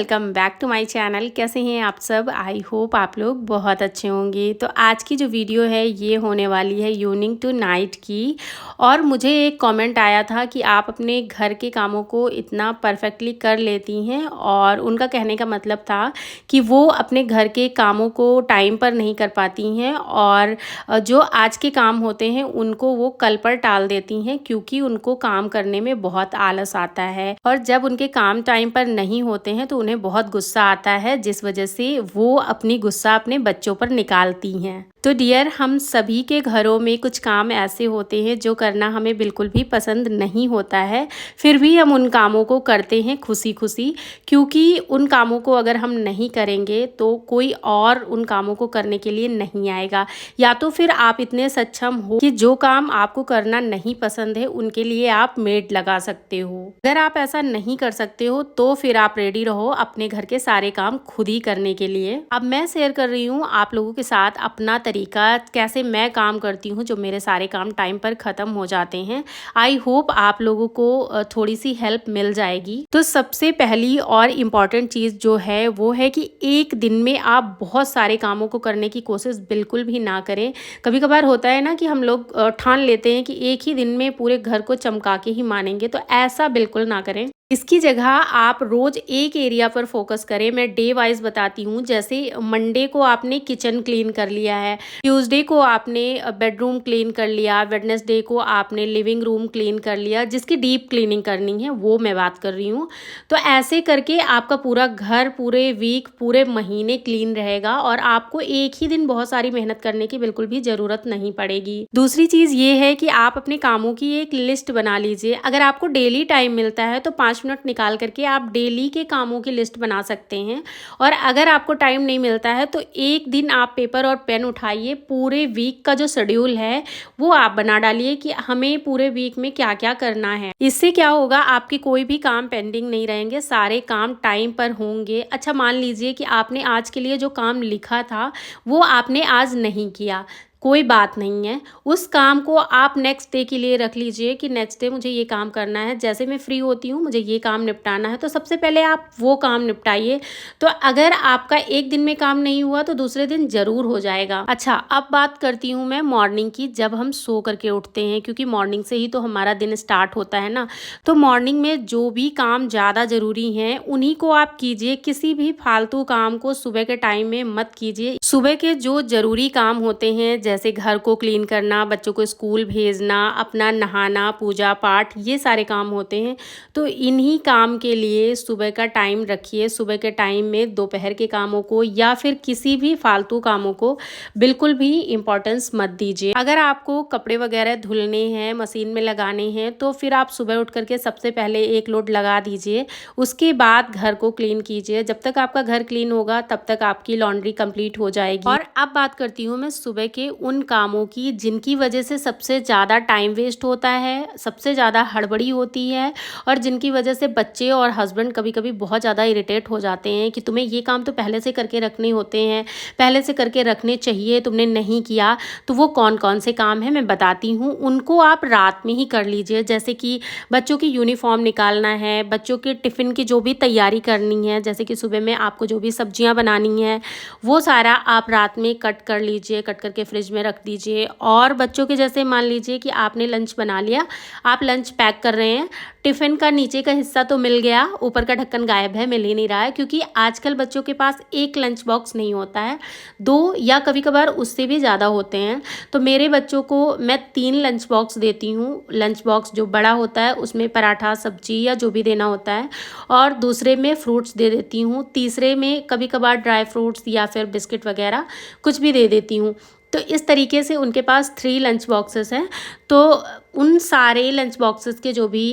Welcome back to my channel. कैसे हैं आप सब? आई होप आप लोग बहुत अच्छे होंगे। तो आज की जो वीडियो है ये होने वाली है इवनिंग टू नाइट की। और मुझे एक कमेंट आया था कि आप अपने घर के कामों को इतना परफेक्टली कर लेती हैं, और उनका कहने का मतलब था कि वो अपने घर के कामों को टाइम पर नहीं कर पाती हैं, और जो आज के काम होते हैं उनको वो कल पर टाल देती हैं क्योंकि उनको काम करने में बहुत आलस आता है। और जब उनके काम टाइम पर नहीं होते हैं तो उन्हें बहुत गुस्सा आता है, जिस वजह से वो अपनी गुस्सा अपने बच्चों पर निकालती हैं। तो डियर, हम सभी के घरों में कुछ काम ऐसे होते हैं जो करना हमें बिल्कुल भी पसंद नहीं होता है, फिर भी हम उन कामों को करते हैं खुशी खुशी, क्योंकि उन कामों को अगर हम नहीं करेंगे तो कोई और उन कामों को करने के लिए नहीं आएगा। या तो फिर आप इतने सक्षम हो कि जो काम आपको करना नहीं पसंद है उनके लिए आप मेड लगा सकते हो। अगर आप ऐसा नहीं कर सकते हो तो फिर आप रेडी रहो अपने घर के सारे काम खुद ही करने के लिए। अब मैं शेयर कर रही हूँ आप लोगों के साथ अपना तरीका, कैसे मैं काम करती हूँ जो मेरे सारे काम टाइम पर खत्म हो जाते हैं। आई होप आप लोगों को थोड़ी सी हेल्प मिल जाएगी। तो सबसे पहली और इम्पॉर्टेंट चीज़ जो है वो है कि एक दिन में आप बहुत सारे कामों को करने की कोशिश बिल्कुल भी ना करें। कभी कभार होता है ना कि हम लोग ठान लेते हैं कि एक ही दिन में पूरे घर को चमका के ही मानेंगे, तो ऐसा बिल्कुल ना करें। इसकी जगह आप रोज एक एरिया पर फोकस करें। मैं डे वाइज बताती हूँ। जैसे मंडे को आपने किचन क्लीन कर लिया है, ट्यूसडे को आपने बेडरूम क्लीन कर लिया, वेडनेसडे को आपने लिविंग रूम क्लीन कर लिया, जिसकी डीप क्लीनिंग करनी है वो मैं बात कर रही हूँ। तो ऐसे करके आपका पूरा घर पूरे वीक पूरे महीने क्लीन रहेगा और आपको एक ही दिन बहुत सारी मेहनत करने की बिल्कुल भी जरूरत नहीं पड़ेगी। दूसरी चीज ये है कि आप अपने कामों की एक लिस्ट बना लीजिए। अगर आपको डेली टाइम मिलता है तो 5 मिनट निकाल करके आप डेली के कामों की लिस्ट बना सकते हैं। और अगर आपको टाइम नहीं मिलता है तो एक दिन आप पेपर और पेन उठाइए, पूरे वीक का जो शेड्यूल है वो आप बना डालिए कि हमें पूरे वीक में क्या क्या करना है। इससे क्या होगा, आपके कोई भी काम पेंडिंग नहीं रहेंगे, सारे काम टाइम पर होंगे। अच्छा, मान लीजिए कि आपने आज के लिए जो काम लिखा था वो आपने आज नहीं किया, कोई बात नहीं है, उस काम को आप नेक्स्ट डे के लिए रख लीजिए कि नेक्स्ट डे मुझे ये काम करना है, जैसे मैं फ्री होती हूँ मुझे ये काम निपटाना है, तो सबसे पहले आप वो काम निपटाइए। तो अगर आपका एक दिन में काम नहीं हुआ तो दूसरे दिन जरूर हो जाएगा। अच्छा, अब बात करती हूँ मैं मॉर्निंग की, जब हम सो करके उठते हैं, क्योंकि मॉर्निंग से ही तो हमारा दिन स्टार्ट होता है ना। तो मॉर्निंग में जो भी काम ज़्यादा ज़रूरी हैं उन्हीं को आप कीजिए, किसी भी फालतू काम को सुबह के टाइम में मत कीजिए। सुबह के जो ज़रूरी काम होते हैं, जैसे घर को क्लीन करना, बच्चों को स्कूल भेजना, अपना नहाना, पूजा पाठ, ये सारे काम होते हैं, तो इन्हीं काम के लिए सुबह का टाइम रखिए। सुबह के टाइम में दोपहर के कामों को या फिर किसी भी फालतू कामों को बिल्कुल भी इम्पोर्टेंस मत दीजिए। अगर आपको कपड़े वगैरह धुलने हैं, मशीन में लगाने हैं, तो फिर आप सुबह उठ करके सबसे पहले एक लोड लगा दीजिए, उसके बाद घर को क्लीन कीजिए। जब तक आपका घर क्लीन होगा तब तक आपकी लॉन्ड्री कंप्लीट हो जाएगी। और अब बात करती हूँ मैं सुबह के उन कामों की जिनकी वजह से सबसे ज़्यादा टाइम वेस्ट होता है, सबसे ज़्यादा हड़बड़ी होती है, और जिनकी वजह से बच्चे और हस्बैंड कभी कभी बहुत ज़्यादा इरिटेट हो जाते हैं कि तुम्हें ये काम तो पहले से करके रखने होते हैं, पहले से करके रखने चाहिए, तुमने नहीं किया। तो वो कौन कौन से काम हैं मैं बताती हूँ, उनको आप रात में ही कर लीजिए। जैसे कि बच्चों की यूनिफॉर्म निकालना है, बच्चों के टिफ़िन की जो भी तैयारी करनी है, जैसे कि सुबह में आपको जो भी सब्जियाँ बनानी है वो सारा आप रात में कट कर लीजिए, कट करके फ्रिज में रख दीजिए। और बच्चों के जैसे मान लीजिए कि आपने लंच बना लिया, आप लंच पैक कर रहे हैं, टिफ़िन का नीचे का हिस्सा तो मिल गया, ऊपर का ढक्कन गायब है, मिल ही नहीं रहा है, क्योंकि आजकल बच्चों के पास एक लंच बॉक्स नहीं होता है, 2 या कभी कभार उससे भी ज़्यादा होते हैं। तो मेरे बच्चों को मैं 3 लंच बॉक्स देती हूँ। लंच बॉक्स जो बड़ा होता है उसमें पराठा, सब्जी या जो भी देना होता है, और दूसरे में फ्रूट्स दे देती हूँ, तीसरे में कभी कभार ड्राई फ्रूट्स या फिर बिस्किट वगैरह कुछ भी दे देती हूँ। तो इस तरीके से उनके पास 3 लंच बॉक्सेस हैं। तो उन सारे लंच बॉक्सेस के जो भी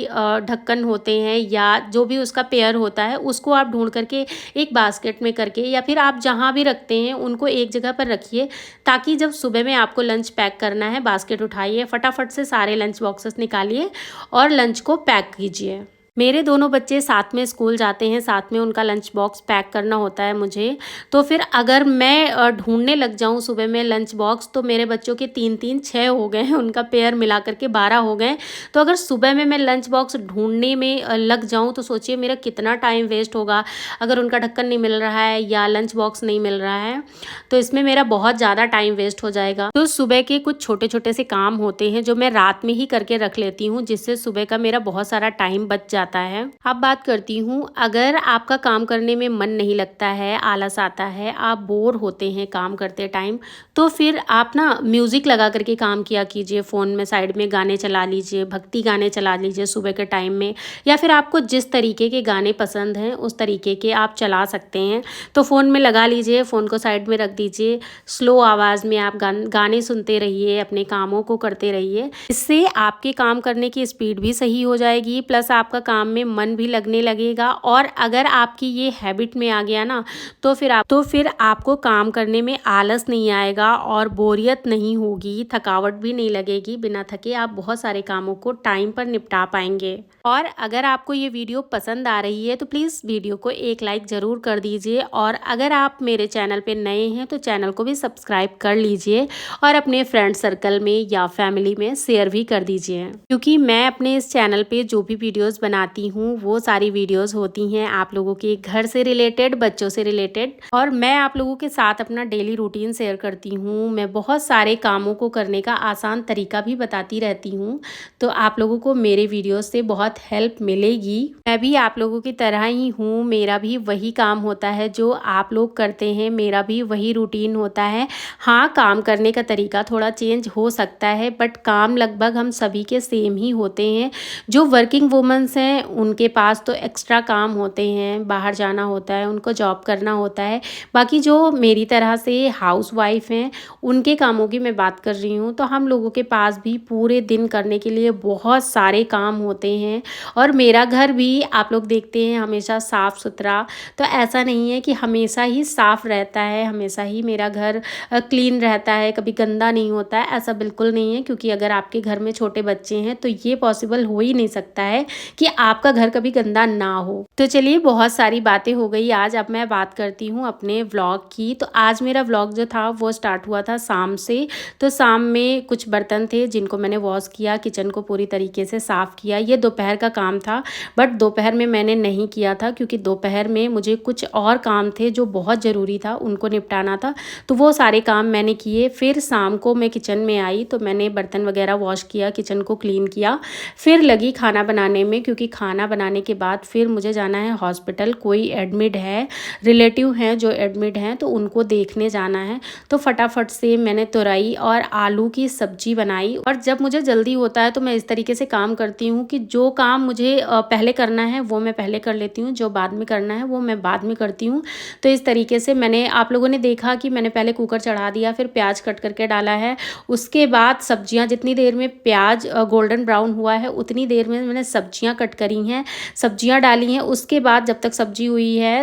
ढक्कन होते हैं या जो भी उसका पेयर होता है उसको आप ढूंढ करके एक बास्केट में करके, या फिर आप जहाँ भी रखते हैं उनको एक जगह पर रखिए, ताकि जब सुबह में आपको लंच पैक करना है, बास्केट उठाइए, फटाफट से सारे लंच बॉक्सेस निकालिए और लंच को पैक कीजिए। मेरे दोनों बच्चे साथ में स्कूल जाते हैं, साथ में उनका लंच बॉक्स पैक करना होता है मुझे। तो फिर अगर मैं ढूँढने लग जाऊँ सुबह में लंच बॉक्स, तो मेरे बच्चों के 3-3 6 हो गए हैं, उनका पेयर मिला कर के 12 हो गए। तो अगर सुबह में मैं लंच बॉक्स ढूँढने में लग जाऊँ तो सोचिए मेरा कितना टाइम वेस्ट होगा। अगर उनका ढक्कन नहीं मिल रहा है या लंच बॉक्स नहीं मिल रहा है, तो इसमें मेरा बहुत ज़्यादा टाइम वेस्ट हो जाएगा। तो सुबह के कुछ छोटे-छोटे से काम होते हैं जो मैं रात में ही करके रख लेती हूँ, जिससे सुबह का मेरा बहुत सारा टाइम बच जाता है। अब बात करती हूँ, अगर आपका काम करने में मन नहीं लगता है, आलस आता है, आप बोर होते हैं काम करते टाइम, तो फिर आप ना म्यूज़िक लगा करके काम किया कीजिए। फ़ोन में साइड में गाने चला लीजिए, भक्ति गाने चला लीजिए सुबह के टाइम में, या फिर आपको जिस तरीके के गाने पसंद हैं उस तरीके के आप चला सकते हैं। तो फ़ोन में लगा लीजिए, फ़ोन को साइड में रख दीजिए, स्लो आवाज़ में आप गाने सुनते रहिए, अपने कामों को करते रहिए। इससे आपके काम करने की स्पीड भी सही हो जाएगी, प्लस आपका काम में मन भी लगने लगेगा। और अगर आपकी ये हैबिट में आ गया ना, तो फिर आपको काम करने में आलस नहीं आएगा और बोरियत नहीं होगी, थकावट भी नहीं लगेगी। बिना थके आप बहुत सारे कामों को टाइम पर निपटा पाएंगे। और अगर आपको ये वीडियो पसंद आ रही है तो प्लीज़ वीडियो को एक लाइक ज़रूर कर दीजिए, और अगर आप मेरे चैनल पे नए हैं तो चैनल को भी सब्सक्राइब कर लीजिए और अपने फ्रेंड सर्कल में या फैमिली में शेयर भी कर दीजिए। क्योंकि मैं अपने इस चैनल पे जो भी वीडियोस बनाती हूँ वो सारी वीडियोस होती हैं आप लोगों के घर से रिलेटेड, बच्चों से रिलेटेड, और मैं आप लोगों के साथ अपना डेली रूटीन शेयर करती हूँ। मैं बहुत सारे कामों को करने का आसान तरीका भी बताती रहती हूँ, तो आप लोगों को मेरे वीडियोस से बहुत हेल्प मिलेगी। मैं भी आप लोगों की तरह ही हूँ, मेरा भी वही काम होता है जो आप लोग करते हैं, मेरा भी वही रूटीन होता है। हाँ, काम करने का तरीका थोड़ा चेंज हो सकता है, बट काम लगभग हम सभी के सेम ही होते हैं। जो वर्किंग वुमेन्स हैं उनके पास तो एक्स्ट्रा काम होते हैं, बाहर जाना होता है, उनको जॉब करना होता है। बाकी जो मेरी तरह से हाउसवाइफ हैं उनके कामों की मैं बात कर रही हूँ, तो हम लोगों के पास भी पूरे दिन करने के लिए बहुत सारे काम होते हैं। और मेरा घर भी आप लोग देखते हैं हमेशा साफ़ सुथरा, तो ऐसा नहीं है कि हमेशा ही साफ़ रहता है, हमेशा ही मेरा घर क्लीन रहता है, कभी गंदा नहीं होता है, ऐसा बिल्कुल नहीं है। क्योंकि अगर आपके घर में छोटे बच्चे हैं तो ये पॉसिबल हो ही नहीं सकता है कि आपका घर कभी गंदा ना हो। तो चलिए, बहुत सारी बातें हो गई आज, अब मैं बात करती हूँ अपने व्लॉग की। तो आज मेरा व्लॉग जो था वो स्टार्ट हुआ था शाम से। तो शाम में कुछ बर्तन थे जिनको मैंने वॉश किया, किचन को पूरी तरीके से साफ़ किया। ये दोपहर का काम था, बट दोपहर में मैंने नहीं किया था क्योंकि दोपहर में मुझे कुछ और काम थे जो बहुत ज़रूरी था, उनको निपटाना था। तो वो सारे काम मैंने किए। फिर शाम को मैं किचन में आई तो मैंने बर्तन वगैरह वॉश किया, किचन को क्लीन किया, फिर लगी खाना बनाने में। क्योंकि खाना बनाने के बाद फिर मुझे जाना है हॉस्पिटल, कोई एडमिट है, रिलेटिव हैं जो एडमिट हैं, तो उनको देखने जाना है। तो फटाफट से मैंने तुरई और आलू की सब्जी बनाई। और जब मुझे जल्दी होता है तो मैं इस तरीके से काम करती हूँ कि जो काम मुझे पहले करना है वो मैं पहले कर लेती हूँ, जो बाद में करना है वो मैं बाद में करती हूँ। तो इस तरीके से मैंने, आप लोगों ने देखा कि मैंने पहले कुकर चढ़ा दिया, फिर प्याज कट करके डाला है, उसके बाद सब्जियां, जितनी देर में प्याज गोल्डन ब्राउन हुआ है उतनी देर में मैंने सब्जियां कट करी हैं, सब्जियां डाली हैं। उसके बाद जब तक सब्जी हुई है,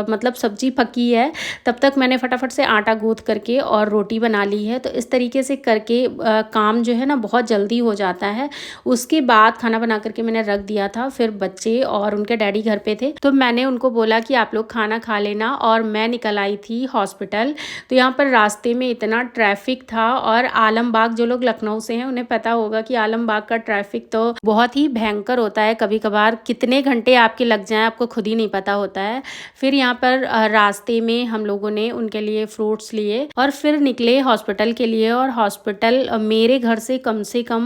मतलब सब्जी पकी है, तब तक मैंने फटाफट से आटा गूंथ करके और रोटी बना ली है। तो इस तरीके से करके काम जो है ना बहुत जल्दी हो जाता है। उसके बाद खाना बना करके मैंने रख दिया था। फिर बच्चे और उनके डैडी घर पे थे, तो मैंने उनको बोला कि आप लोग खाना खा लेना, और मैं निकल आई थी हॉस्पिटल। तो यहाँ पर रास्ते में इतना ट्रैफिक था, और आलमबाग, जो लोग लखनऊ से हैं उन्हें पता होगा कि आलमबाग का ट्रैफिक तो बहुत ही भयंकर होता है। कभी कभार कितने घंटे आपके लग जाएं आपको खुद ही नहीं पता होता है। फिर यहाँ पर रास्ते में हम लोगों ने उनके लिए फ्रूट्स लिए और फिर निकले हॉस्पिटल के लिए। और हॉस्पिटल मेरे घर से कम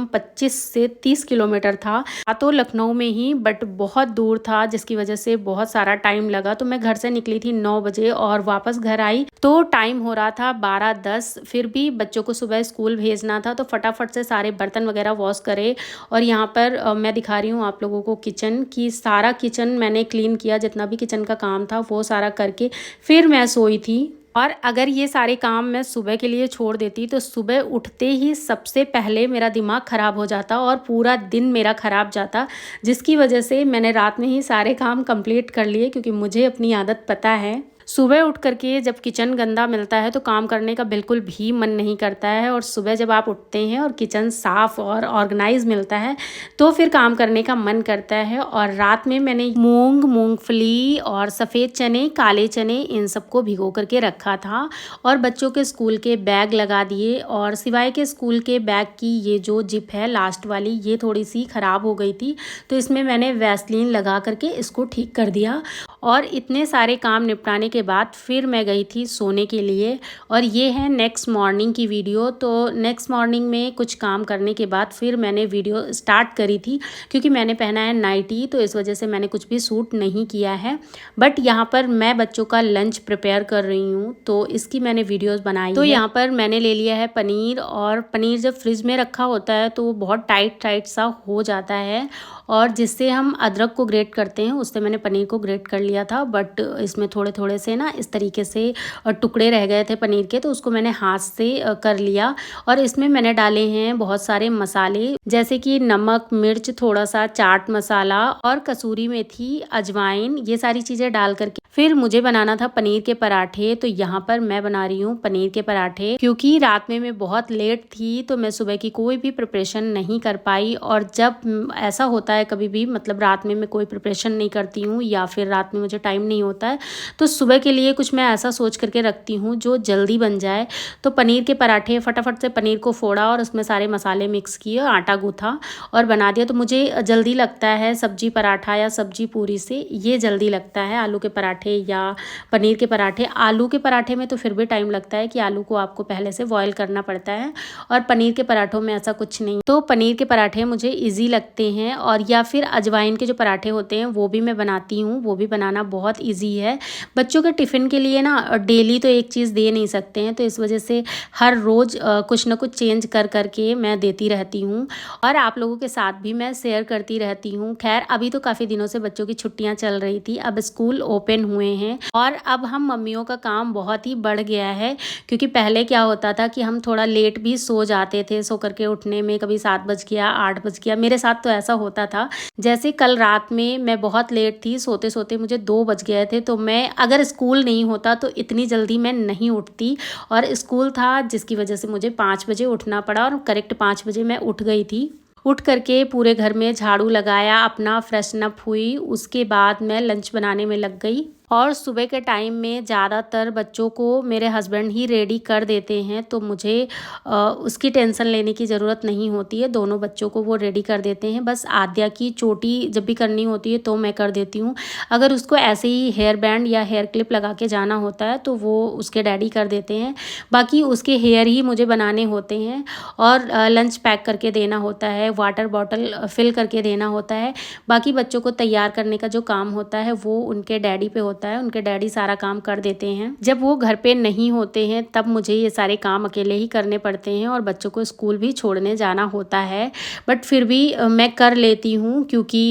25 से 30 किलोमीटर था, तो लखनऊ में ही, बट बहुत दूर था, जिसकी वजह से बहुत सारा टाइम लगा। तो मैं घर से निकली थी 9 बजे और वापस घर आई तो टाइम हो रहा था 12:10। फिर भी बच्चों को सुबह स्कूल भेजना था, तो फटाफट से सारे बर्तन वगैरह वॉश करे। और यहाँ पर मैं दिखा रही हूँ आप लोगों को किचन की, सारा किचन मैंने क्लीन किया, जितना भी किचन का काम था वो सारा करके फिर मैं सोई थी। और अगर ये सारे काम मैं सुबह के लिए छोड़ देती तो सुबह उठते ही सबसे पहले मेरा दिमाग ख़राब हो जाता और पूरा दिन मेरा ख़राब जाता, जिसकी वजह से मैंने रात में ही सारे काम कंप्लीट कर लिए, क्योंकि मुझे अपनी आदत पता है। सुबह उठ करके जब किचन गंदा मिलता है तो काम करने का बिल्कुल भी मन नहीं करता है, और सुबह जब आप उठते हैं और किचन साफ़ और ऑर्गेनाइज मिलता है तो फिर काम करने का मन करता है। और रात में मैंने मूंग, मूंगफली और सफ़ेद चने, काले चने, इन सबको भिगो करके रखा था और बच्चों के स्कूल के बैग लगा दिए। और सिवाय के स्कूल के बैग की ये जो जिप है लास्ट वाली, ये थोड़ी सी ख़राब हो गई थी, तो इसमें मैंने वैसलीन लगा करके इसको ठीक कर दिया। और इतने सारे काम निपटाने के बाद फिर मैं गई थी सोने के लिए। और ये है नेक्स्ट मॉर्निंग की वीडियो। तो नेक्स्ट मॉर्निंग में कुछ काम करने के बाद फिर मैंने वीडियो स्टार्ट करी थी, क्योंकि मैंने पहना है नाइटी, तो इस वजह से मैंने कुछ भी सूट नहीं किया है। बट यहाँ पर मैं बच्चों का लंच प्रिपेयर कर रही हूँ, तो इसकी मैंने वीडियोज़ बनाई। तो यहाँ पर मैंने ले लिया है पनीर, और पनीर जब फ्रिज में रखा होता है तो वो बहुत टाइट सा हो जाता है, और जिससे हम अदरक को ग्रेट करते हैं उससे मैंने पनीर को ग्रेट कर लिया था। बट इसमें थोड़े थोड़े से ना इस तरीके से टुकड़े रह गए थे पनीर के, तो उसको मैंने हाथ से कर लिया। और इसमें मैंने डाले हैं बहुत सारे मसाले, जैसे कि नमक, मिर्च, थोड़ा सा चाट मसाला और कसूरी मेथी, अजवाइन, ये सारी चीज़ें डाल करके फिर मुझे बनाना था पनीर के पराठे। तो यहाँ पर मैं बना रही हूँ पनीर के पराठे, क्योंकि रात में मैं बहुत लेट थी तो मैं सुबह की कोई भी प्रिपरेशन नहीं कर पाई। और जब ऐसा होता है कभी भी, मतलब रात में मैं कोई प्रिपरेशन नहीं करती हूँ या फिर रात में मुझे टाइम नहीं होता है, तो सुबह के लिए कुछ मैं ऐसा सोच करके रखती हूँ जो जल्दी बन जाए। तो पनीर के पराठे, फटाफट से पनीर को फोड़ा और उसमें सारे मसाले मिक्स किए, आटा गूथा और बना दिया। तो मुझे जल्दी लगता है सब्जी पराठा या सब्जी पूरी से, ये जल्दी लगता है आलू के पराठे या पनीर के पराठे। आलू के पराठे में तो फिर भी टाइम लगता है कि आलू को आपको पहले से बॉयल करना पड़ता है, और पनीर के पराठों में ऐसा कुछ नहीं। तो पनीर के पराठे मुझे ईजी लगते हैं। और या फिर अजवाइन के जो पराठे होते हैं वो भी मैं बनाती हूँ, वो भी बनाना बहुत ईजी है। बच्चों के टिफ़िन के लिए ना डेली तो एक चीज़ दे नहीं सकते हैं, तो इस वजह से हर रोज़ कुछ ना कुछ चेंज कर करके मैं देती रहती हूँ, और आप लोगों के साथ भी मैं शेयर करती रहती हूँ। खैर अभी तो काफ़ी दिनों से बच्चों की छुट्टियाँ चल रही थी, अब स्कूल ओपन हुए हैं और अब हम मम्मियों का काम बहुत ही बढ़ गया है। क्योंकि पहले क्या होता था कि हम थोड़ा लेट भी सो जाते थे, सो करके उठने में कभी 7 बज गया, 8 बज गया। मेरे साथ तो ऐसा होता था, जैसे कल रात में मैं बहुत लेट थी, सोते सोते मुझे 2 बज गए थे। तो मैं, अगर स्कूल नहीं होता तो इतनी जल्दी मैं नहीं उठती, और स्कूल था जिसकी वजह से मुझे 5 बजे उठना पड़ा, और करेक्ट 5 बजे मैं उठ गई थी। उठ करके पूरे घर में झाड़ू लगाया, अपना फ्रेशन अप हुई, उसके बाद मैं लंच बनाने में लग गई। और सुबह के टाइम में ज़्यादातर बच्चों को मेरे हस्बैंड ही रेडी कर देते हैं, तो मुझे उसकी टेंशन लेने की ज़रूरत नहीं होती है। दोनों बच्चों को वो रेडी कर देते हैं। बस आद्या की चोटी जब भी करनी होती है तो मैं कर देती हूँ। अगर उसको ऐसे ही हेयर बैंड या हेयर क्लिप लगा के जाना होता है तो वो उसके डैडी कर देते हैं। बाकी उसके हेयर ही मुझे बनाने होते हैं, और लंच पैक करके देना होता है, वाटर बॉटल फिल करके देना होता है। बाकी बच्चों को तैयार करने का जो काम होता है वो उनके डैडी पे होता है, उनके डैडी सारा काम कर देते हैं। जब वो घर पे नहीं होते हैं तब मुझे ये सारे काम अकेले ही करने पड़ते हैं, और बच्चों को स्कूल भी छोड़ने जाना होता है। बट फिर भी मैं कर लेती हूँ, क्योंकि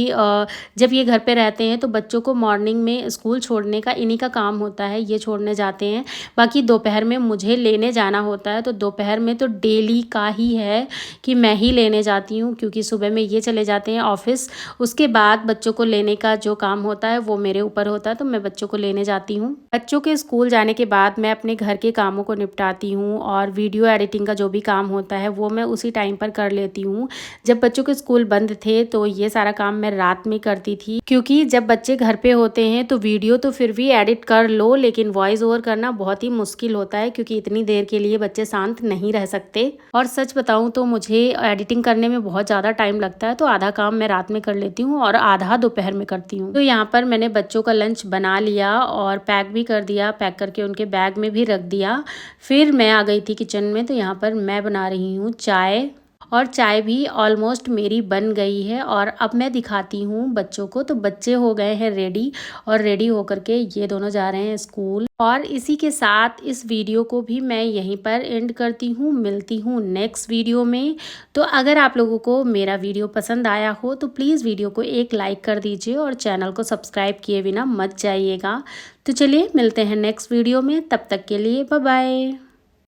जब ये घर पे रहते हैं तो बच्चों को मॉर्निंग में स्कूल छोड़ने का इन्हीं का काम होता है, ये छोड़ने जाते हैं। बाकी दोपहर में मुझे लेने जाना होता है, तो दोपहर में तो डेली का ही है कि मैं ही लेने जाती हूँ, क्योंकि सुबह में ये चले जाते हैं ऑफिस, उसके बाद बच्चों को लेने का जो काम होता है वो मेरे ऊपर होता है, तो मैं बच्चों को लेने जाती हूँ। बच्चों के स्कूल जाने के बाद मैं अपने घर के कामों को निपटाती हूँ, और वीडियो एडिटिंग का जो भी काम होता है वो मैं उसी टाइम पर कर लेती हूँ। जब बच्चों के स्कूल बंद थे तो ये सारा काम मैं रात में करती थी, क्योंकि जब बच्चे घर पे होते हैं तो वीडियो तो फिर भी एडिट कर लो, लेकिन वॉइस ओवर करना बहुत ही मुश्किल होता है, क्योंकि इतनी देर के लिए बच्चे शांत नहीं रह सकते। और सच बताऊँ तो मुझे एडिटिंग करने में बहुत ज़्यादा टाइम लगता है, तो आधा काम मैं रात में कर लेती हूँ और आधा दोपहर में करती हूँ। तो यहाँ पर मैंने बच्चों का लंच बना लिया और पैक भी कर दिया, पैक करके उनके बैग में भी रख दिया। फिर मैं आ गई थी किचन में, तो यहाँ पर मैं बना रही हूँ चाय, और चाय भी ऑलमोस्ट मेरी बन गई है। और अब मैं दिखाती हूँ बच्चों को। तो बच्चे हो गए हैं रेडी, और रेडी होकर के ये दोनों जा रहे हैं स्कूल। और इसी के साथ इस वीडियो को भी मैं यहीं पर एंड करती हूँ। मिलती हूँ नेक्स्ट वीडियो में। तो अगर आप लोगों को मेरा वीडियो पसंद आया हो तो प्लीज़ वीडियो को एक लाइक कर दीजिए, और चैनल को सब्सक्राइब किए बिना मत जाइएगा। तो चलिए मिलते हैं नेक्स्ट वीडियो में, तब तक के लिए बाय बाय।